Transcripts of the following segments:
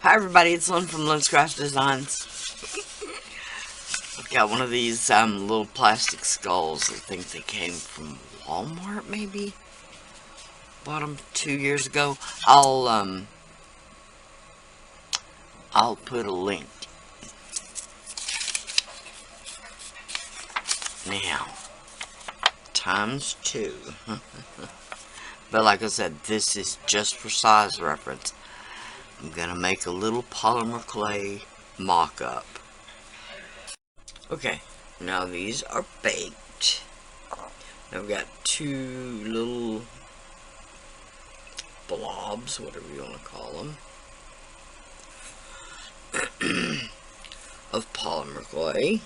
Hi everybody, it's Lynn from Lynn's Craft Designs. I've got one of these little plastic skulls. I think they came from Walmart, maybe? Bought them 2 years ago. I'll put a link. Now, ×2. But like I said, this is just for size reference. I'm gonna make a little polymer clay mock-up. Okay, now these are baked. I've got 2 little blobs, whatever you want to call them, of polymer clay.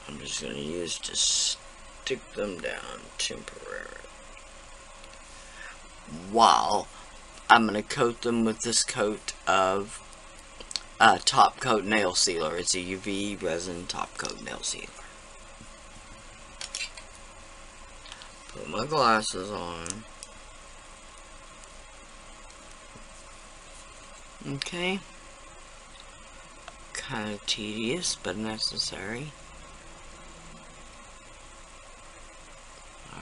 I'm just going to use to stick them down temporarily, while I'm going to coat them with this coat of top coat nail sealer. It's a UV resin top coat nail sealer. Put my glasses on. Okay. Kind of tedious, but necessary.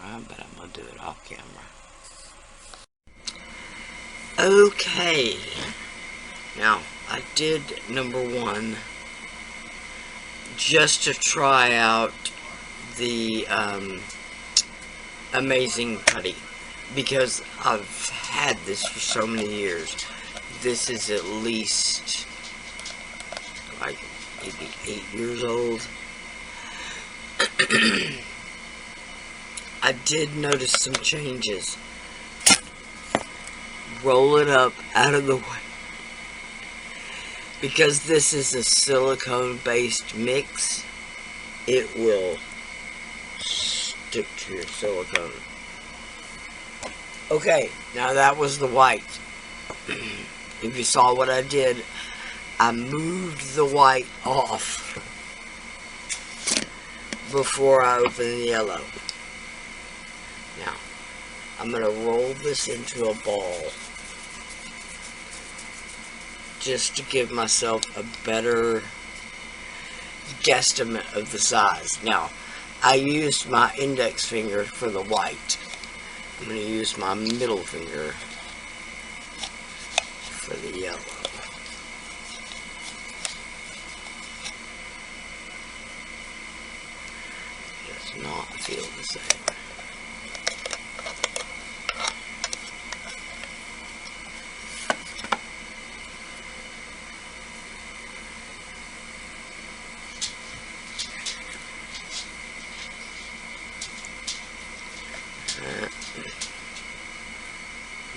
Alright, but I'm going to do it off camera. Okay. Now, I did number 1 just to try out the Amazing Putty, because I've had this for so many years. This is at least like maybe 8 years old. I did notice some changes. Roll it up out of the way, because this is a silicone based mix. It will stick to your silicone. Okay, now that was the white. If you saw what I did, I moved the white off before I opened the yellow. Now, I'm going to roll this into a ball, just to give myself a better guesstimate of the size. Now, I used my index finger for the white. I'm going to use my middle finger for the yellow. Does not feel the same.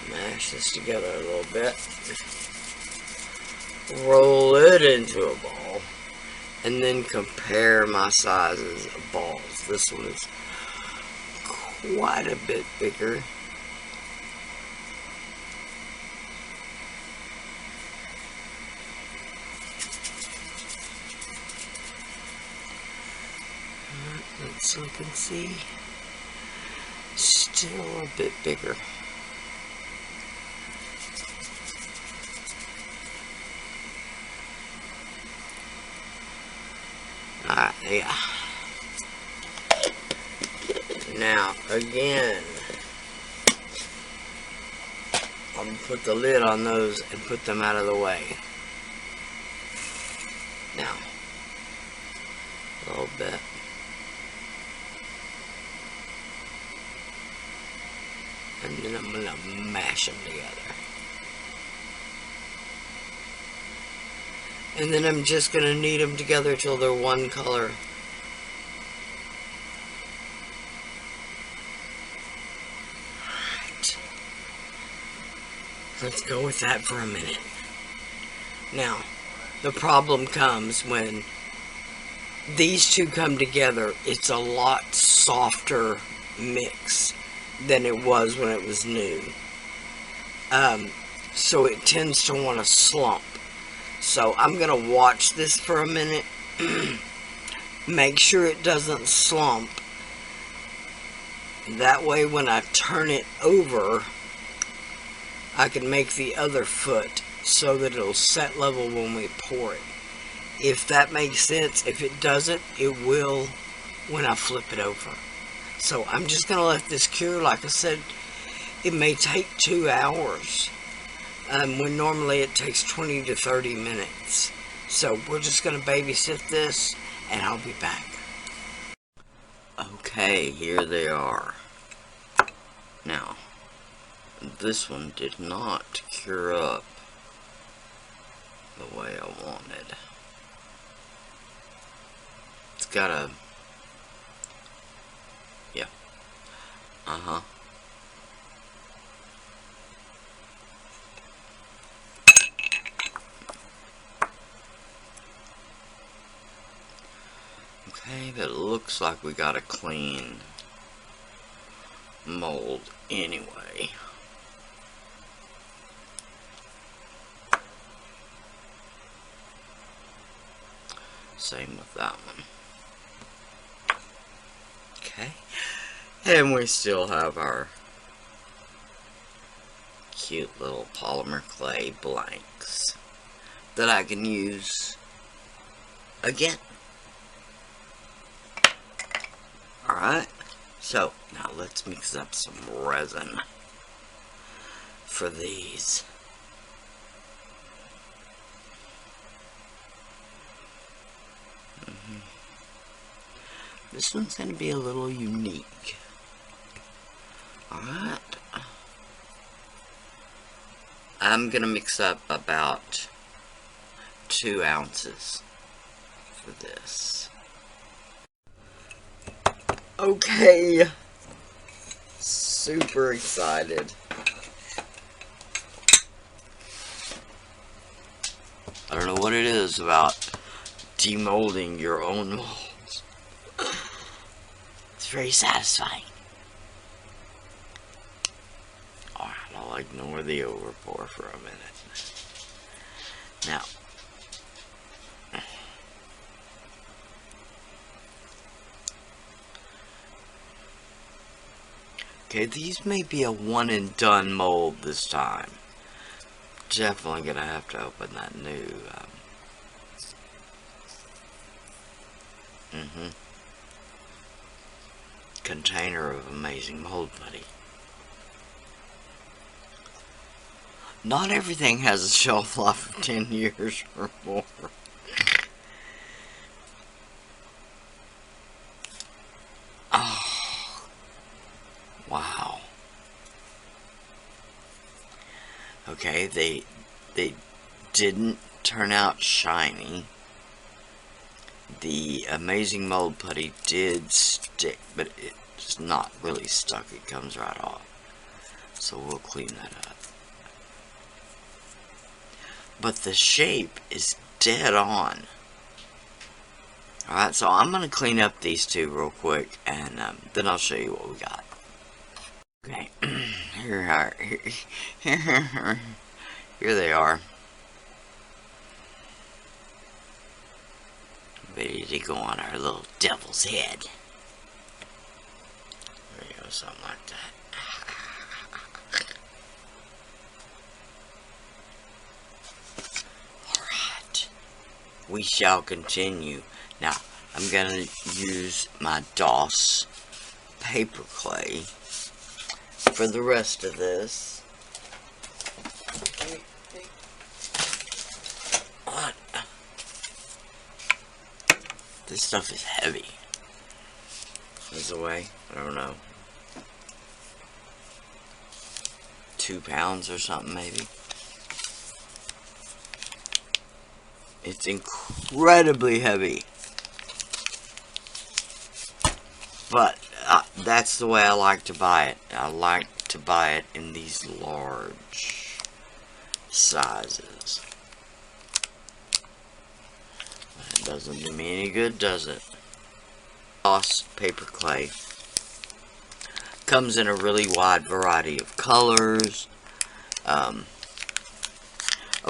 Mash this together a little bit. Roll it into a ball. And then compare my sizes of balls. This one is quite a bit bigger. Let's look and see. Still a bit bigger. Alright, yeah. Now, again, I'm going to put the lid on those and put them out of the way. Now, a little bit. And then I'm going to mash them together. And then I'm just going to knead them together till they're one color. Alright. Let's go with that for a minute. Now, the problem comes when these two come together. It's a lot softer mix than it was when it was new. So it tends to want to slump. So I'm going to watch this for a minute. Make sure it doesn't slump. That way when I turn it over, I can make the other foot so that it'll set level when we pour it. If that makes sense. If it doesn't, it will when I flip it over. So I'm just going to let this cure. Like I said, it may take 2 hours, when normally it takes 20 to 30 minutes. So we're just going to babysit this, and I'll be back. Okay, here they are. Now, this one did not cure up the way I wanted. It's got a... yeah. Uh-huh. Okay, that looks like we got a clean mold anyway. Same with that one. Okay, and we still have our cute little polymer clay blanks that I can use again. Alright, so now let's mix up some resin for these. This one's going to be a little unique. Alright. I'm going to mix up about 2 ounces for this. Okay. Super excited. I don't know what it is about demolding your own molds. It's very satisfying. Alright, I'll ignore the overpour for a minute. Now, okay, these may be a one and done mold this time. Definitely gonna have to open that new container of amazing mold putty. Not everything has a shelf life of 10 years or more. Oh, wow. Okay, they didn't turn out shiny. The amazing mold putty did stick, but it's not really stuck. It comes right off. So we'll clean that up. But the shape is dead on. Alright, so I'm going to clean up these two real quick, and then I'll show you what we got. Okay, here they are. Ready to go on our little devil's head. There you go, something like that. Alright, we shall continue. Now, I'm going to use my DOS paper clay for the rest of this. What? This stuff is heavy. There's a way, I don't know, 2 pounds or something maybe. It's incredibly heavy. But that's the way I like to buy it. I like to buy it in these large sizes. It doesn't do me any good, does it? DOS paper clay comes in a really wide variety of colors. Of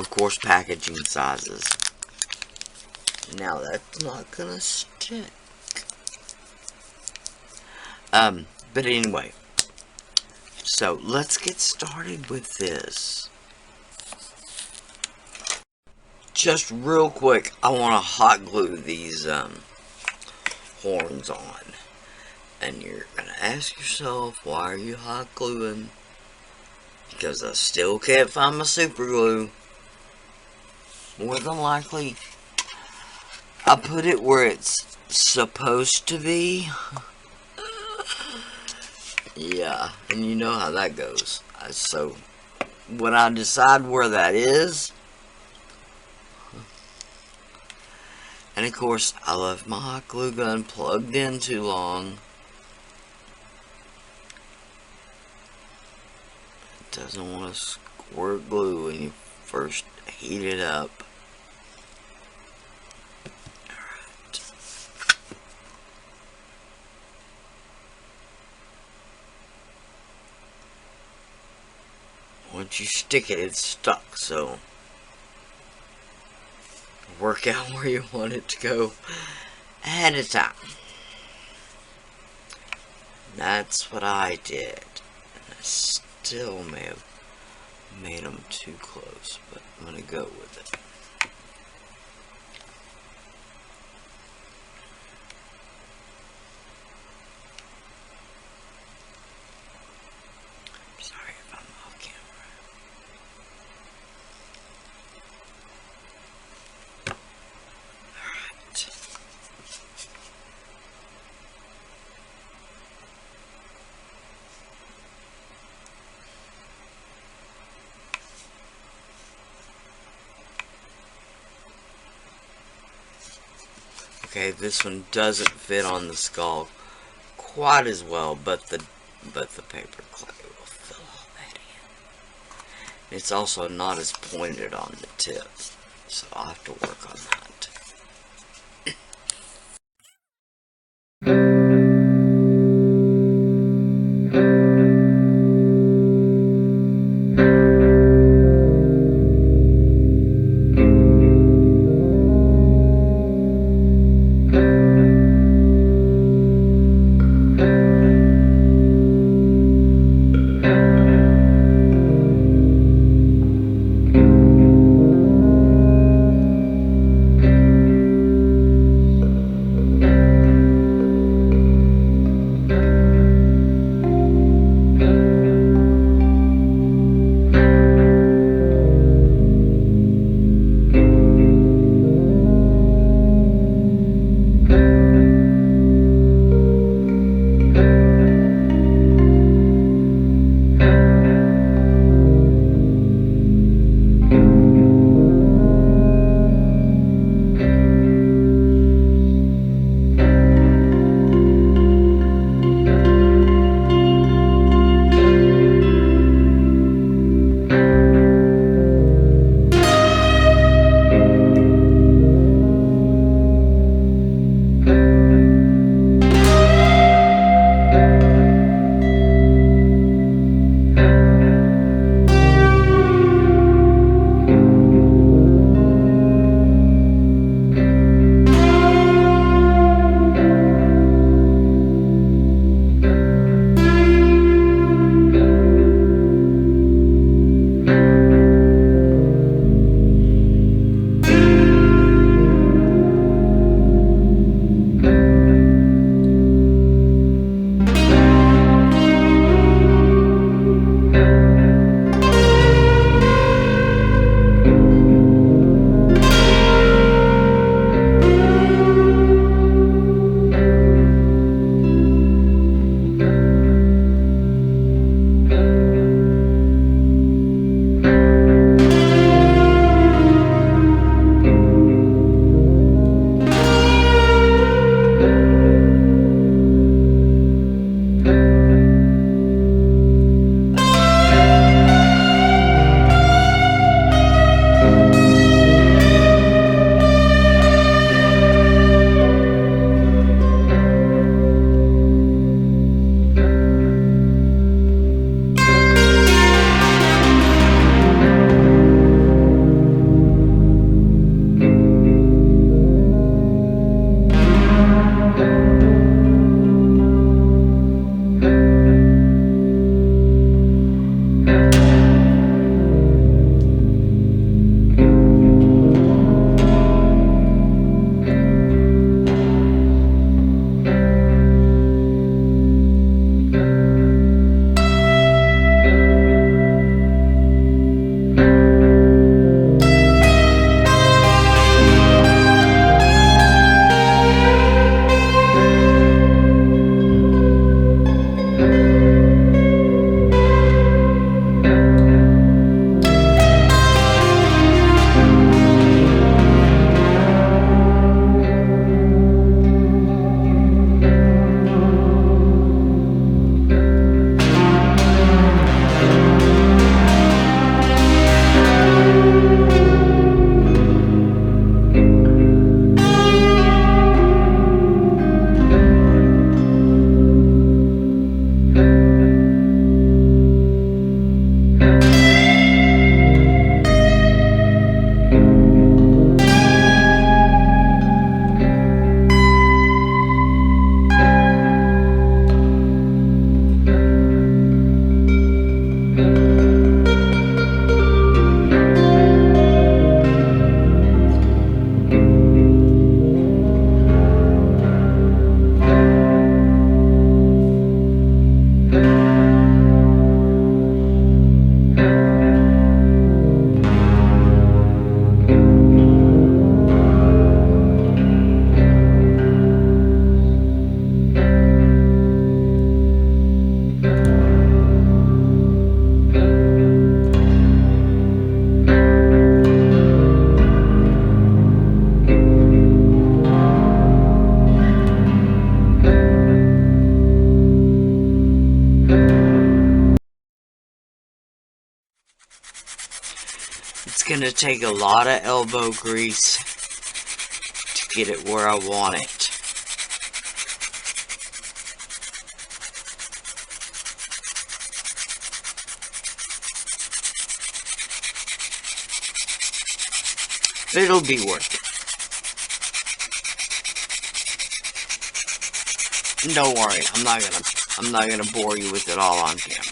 course, packaging sizes. Now that's not gonna stick. But anyway, So let's get started with this. Just real quick, I want to hot glue these horns on. And you're going to ask yourself, why are you hot gluing? Because I still can't find my super glue. More than likely, I put it where it's supposed to be. Yeah, and you know how that goes. So, when I decide where that is, and of course, I left my hot glue gun plugged in too long. It doesn't want to squirt glue when you first heat it up. Alright. Once you stick it, it's stuck, so work out where you want it to go ahead of time. That's what I did. And I still may have made them too close, but I'm going to go with it. Sorry if I'm off camera. Alright. Okay, this one doesn't fit on the skull quite as well, but the paper clay will fill all that in. It's also not as pointed on the tip, so I'll have to work on that. gonna take a lot of elbow grease to get it where I want it. But it'll be worth it. Don't worry, I'm not gonna bore you with it all on camera.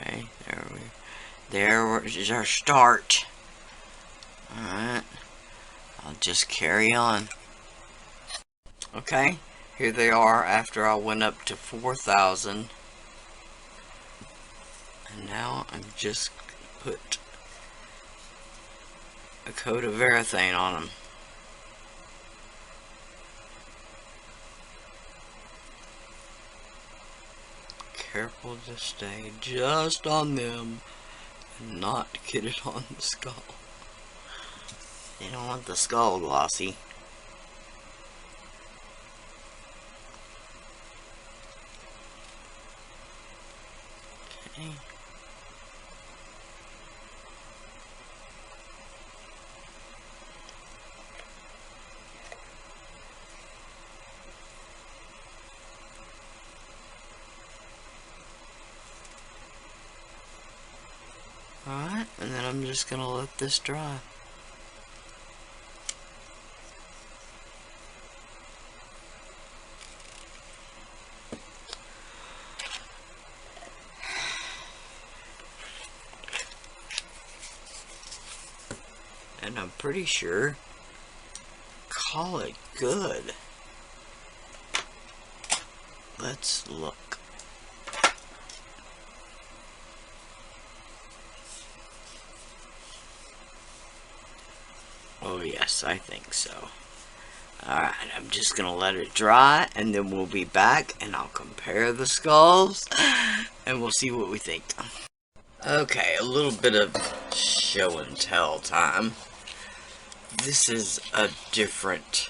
Okay, there is our start. Alright, I'll just carry on. Okay, here they are after I went up to 4,000. And now I'm just put a coat of Varathane on them. Careful to stay just on them and not get it on the skull. You don't want the skull glossy. Okay. Alright, and then I'm just gonna let this dry. And I'm pretty sure, call it good. Let's look. Oh yes, I think so. Alright, I'm just gonna let it dry, and then we'll be back, and I'll compare the skulls, and we'll see what we think. Okay, a little bit of show and tell time. This is a different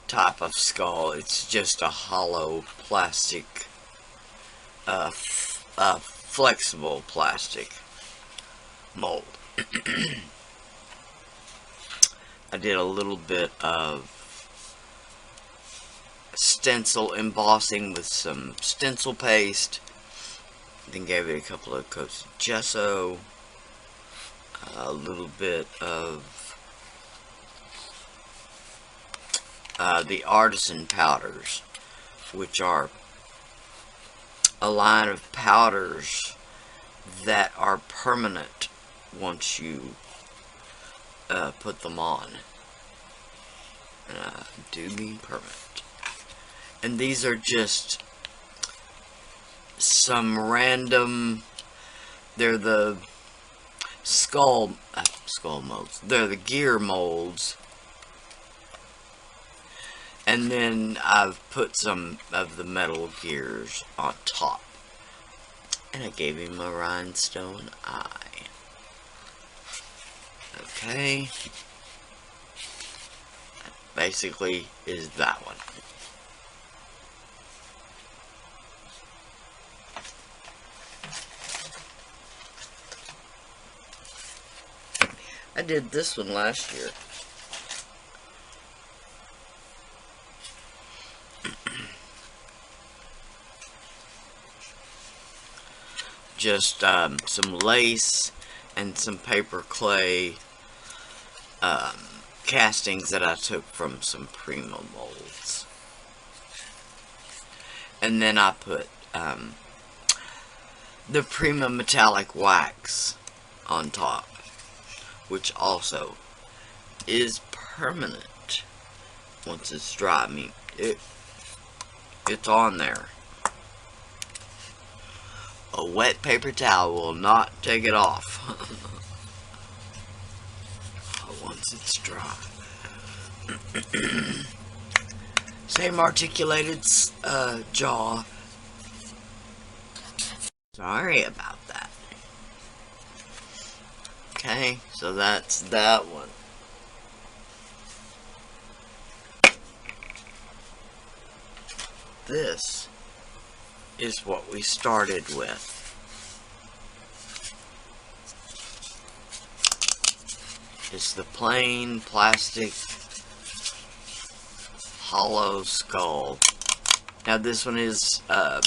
type of skull. It's just a hollow plastic, flexible plastic mold. I did a little bit of stencil embossing with some stencil paste, then gave it a couple of coats of gesso, a little bit of the artisan powders, which are a line of powders that are permanent once you put them on. And I do mean permanent. And these are just some random, they're the skull molds. They're the gear molds. And then I've put some of the metal gears on top. And I gave him a rhinestone eye. Okay. That basically is that one. I did this one last year. Just some lace and some paper clay castings that I took from some Prima molds. And then I put the Prima metallic wax on top, which also is permanent once it's dry. I mean, it's on there. A wet paper towel will not take it off once it's dry. Same articulated jaw. Sorry about that. Okay, so that's that one. This is what we started with. It's the plain plastic hollow skull. Now this one is a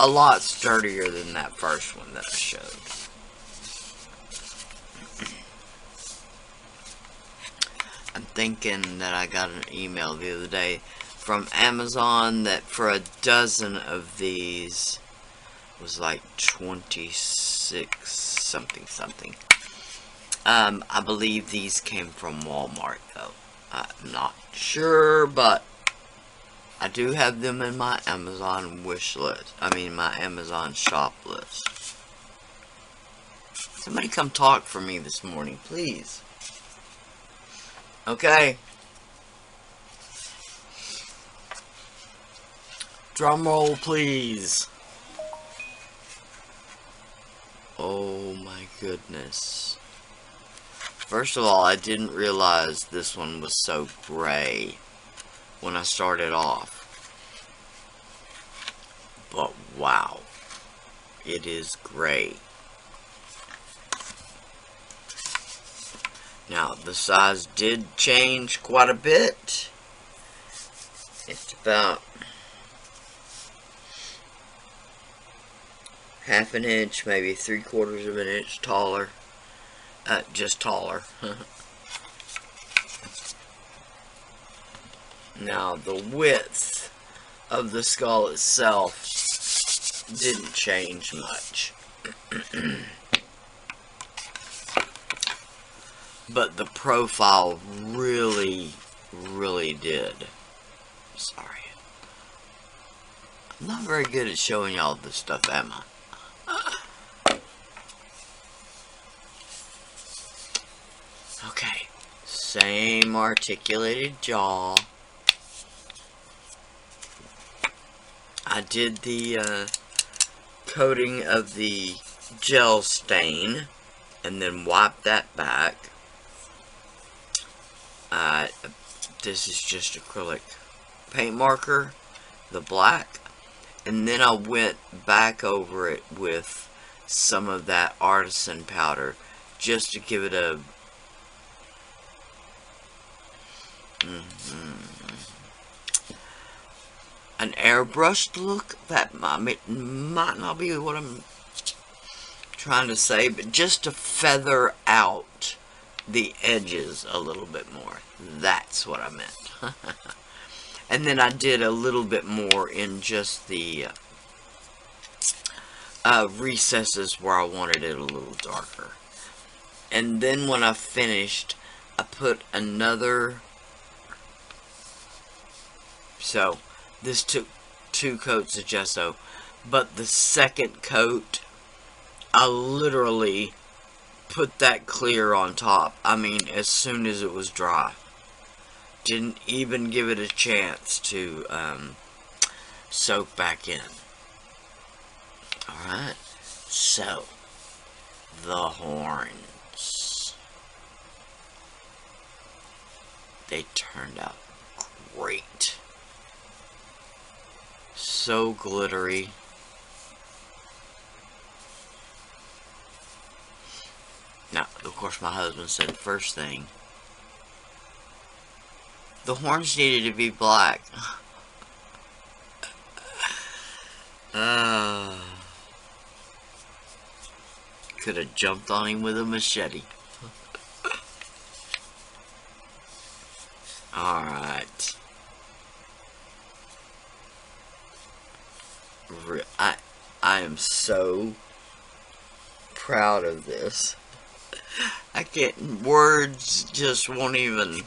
lot sturdier than that first one that I showed. I'm thinking that I got an email the other day from Amazon that for a dozen of these was like 26 something. I believe these came from Walmart though. I'm not sure, but I do have them in my Amazon wish list. I mean my Amazon shop list. Somebody come talk for me this morning, please. Okay. Drum roll, please. Oh my goodness. First of all, I didn't realize this one was so gray when I started off. But wow, it is gray. Now, the size did change quite a bit. It's about half an inch, maybe 3/4 of an inch taller. Just taller. Now, the width of the skull itself didn't change much. But the profile really did. Sorry. I'm not very good at showing y'all this stuff, am I? Okay. Same articulated jaw. I did the coating of the gel stain and then wiped that back. This is just acrylic paint marker, the black, and then I went back over it with some of that artisan powder just to give it a an airbrushed look. That might not be what I'm trying to say, but just to feather out the edges a little bit more. That's what I meant. And then I did a little bit more in just the recesses where I wanted it a little darker. And then when I finished, I put another. So this took 2 coats of gesso, but the second coat, I literally put that clear on top. I mean, as soon as it was dry. Didn't even give it a chance to soak back in. Alright, so the horns. They turned out great. So glittery. Now, of course, my husband said first thing, the horns needed to be black. Could have jumped on him with a machete. Alright. I am so proud of this. I can't, words just won't even.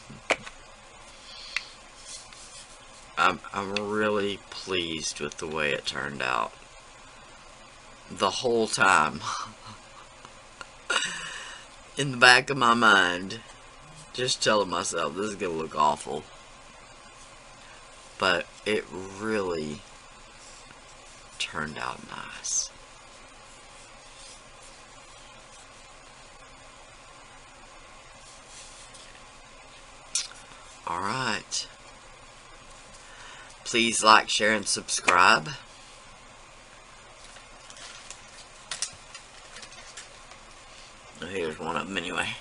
I'm really pleased with the way it turned out. The whole time. In the back of my mind, just telling myself this is gonna look awful. but it really turned out nice. Alright. Please like, share, and subscribe. Here's one of them anyway.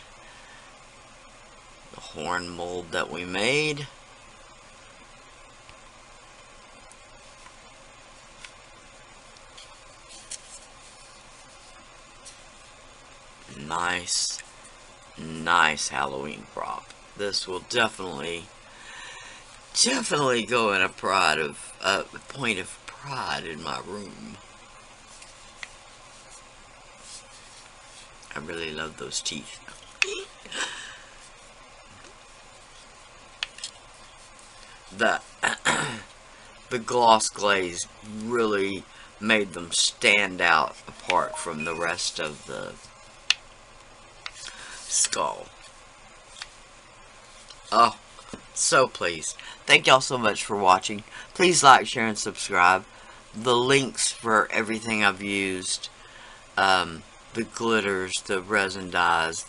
The horn mold that we made. Nice Halloween prop. This will definitely go in a point of pride in my room. I really love those teeth. The gloss glaze really made them stand out apart from the rest of the skull. Oh, so pleased. Thank y'all so much for watching. Please like, share, and subscribe. The links for everything I've used, the glitters, the resin dyes,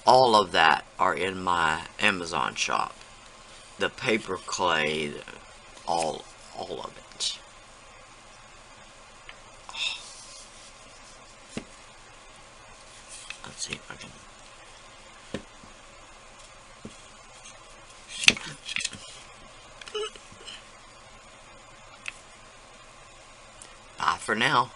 all of that are in my Amazon shop. The paper clay, all of it. Oh. Let's see if I can. Bye for now.